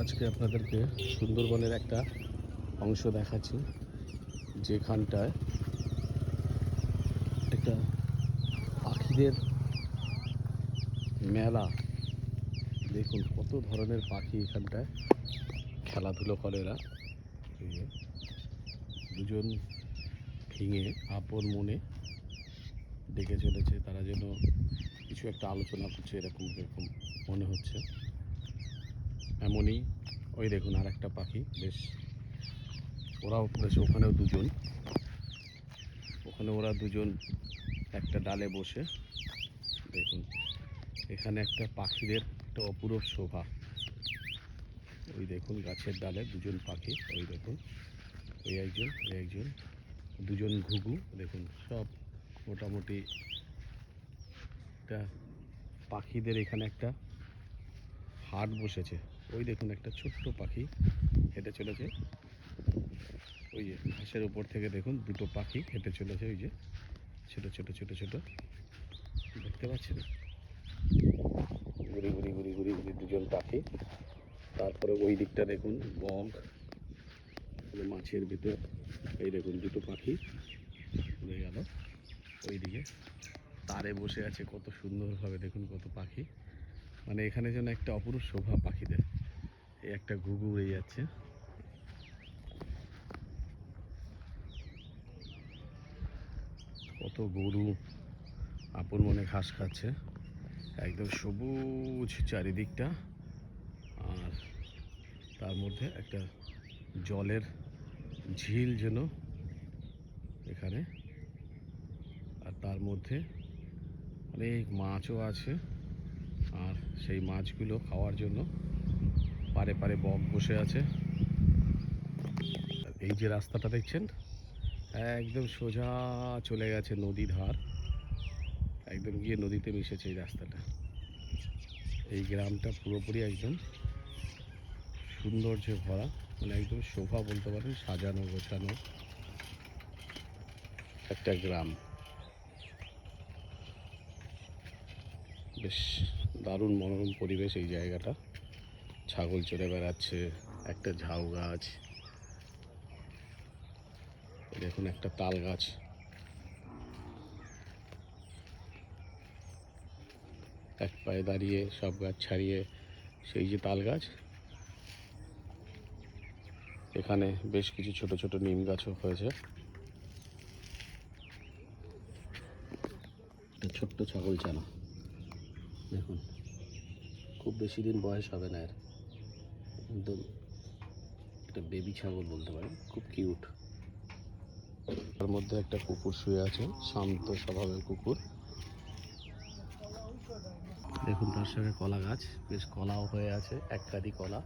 আজকে আপনাদেরকে সুন্দরবনের একটা অংশ দেখাচ্ছি, যেখানটায় একটা পাখিদের মেলা। দেখুন কত ধরনের পাখি এখানটায় খেলাধুলো করে এরা। এই যে দুজন ভেঙে আপন মনে ডেকে চলেছে, তারা যেন কিছু একটা আলোচনা করছে, এরকম এরকম মনে হচ্ছে। এমনই ওই দেখুন আর একটা পাখি, বেশ ওরাও বেশ, ওখানেও দুজন, ওরা দুজন একটা ডালে বসে। দেখুন এখানে একটা পাখিদের একটা অপূরব শোভা। ওই দেখুন গাছের ডালে দুজন পাখি, ওই দেখুন ওই একজন দুজন ঘুঘু। দেখুন সব মোটামুটি একটা পাখিদের এখানে একটা হাট বসেছে। ওই দেখুন একটা ছোট্ট পাখি হেঁটে চলেছে, ওই যে ঘাসের উপর থেকে দেখুন দুটো পাখি হেঁটে চলেছে, ওই যে ছোট ছোট ছোট ছোট দেখতে পাচ্ছেন, ঘুরি ঘুরি ঘুরি ঘুরি ঘুরি দুজন পাখি। তারপরে ওই দিকটা দেখুন বক, মাছের ভিতর এই দেখুন দুটো পাখি উড়ে গেল। ওইদিকে তারে বসে আছে কত সুন্দরভাবে, দেখুন কত পাখি, মানে এখানে যেন একটা অপরূপ শোভা পাখিদের। এই একটা ঘুঘু উড়ে যাচ্ছে। কত গরু আপন মনে ঘাস খাচ্ছে, একদম সবুজ চারিদিকটা। আর তার মধ্যে একটা জলের ঝিল যেন এখানে, আর তার মধ্যে অনেক মাছও আছে। আর সেই মাছগুলো খাওয়ার জন্য পারে পারে বক বসে আছে। আর এই যে রাস্তাটা দেখছেন, একদম সোজা চলে গেছে নদী ধার, একদম গিয়ে নদীতে মিশেছে এই রাস্তাটা। এই গ্রামটা পুরোপুরি একদম সৌন্দর্যে ভরা, মানে একদম শোভা বলতে পারেন, সাজানো গোছানো একটা গ্রাম। বেশ দারুণ মনোরম পরিবেশ এই জায়গাটা। ছাগল চড়ে বেড়াচ্ছে, একটা ঝাউ গাছ, দেখুন একটা তাল গাছ, এক পায়ে দাঁড়িয়ে সব গাছ ছাড়িয়ে সেই যে তাল গাছ। এখানে বেশ কিছু ছোট ছোট নিম গাছও হয়েছে। একটা ছোট্ট ছাগল ছানা, দেখুন খুব বেশি দিন বয়স হবে না এর, একদম একটা বেবি ছাগল বলতে পারেন, খুব কিউট। তার মধ্যে একটা কুকুর শুয়ে আছে, শান্ত স্বভাবের কুকুর। দেখুন তার সঙ্গে কলা গাছ, বেশ কলাও হয়ে আছে, এক কাঁদি কলা।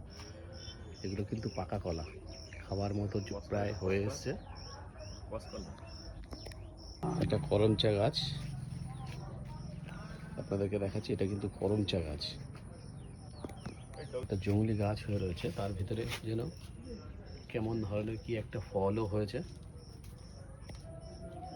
এগুলো কিন্তু পাকা কলা, খাবার মতো প্রায় হয়ে এসছে। এটা করমচা গাছ, আপনাদেরকে দেখাচ্ছি, এটা কিন্তু করমচা গাছ। একটা জংলি গাছ হয়ে রয়েছে, তার ভিতরে যেন কেমন ধরনের কি একটা ফলও হয়েছে।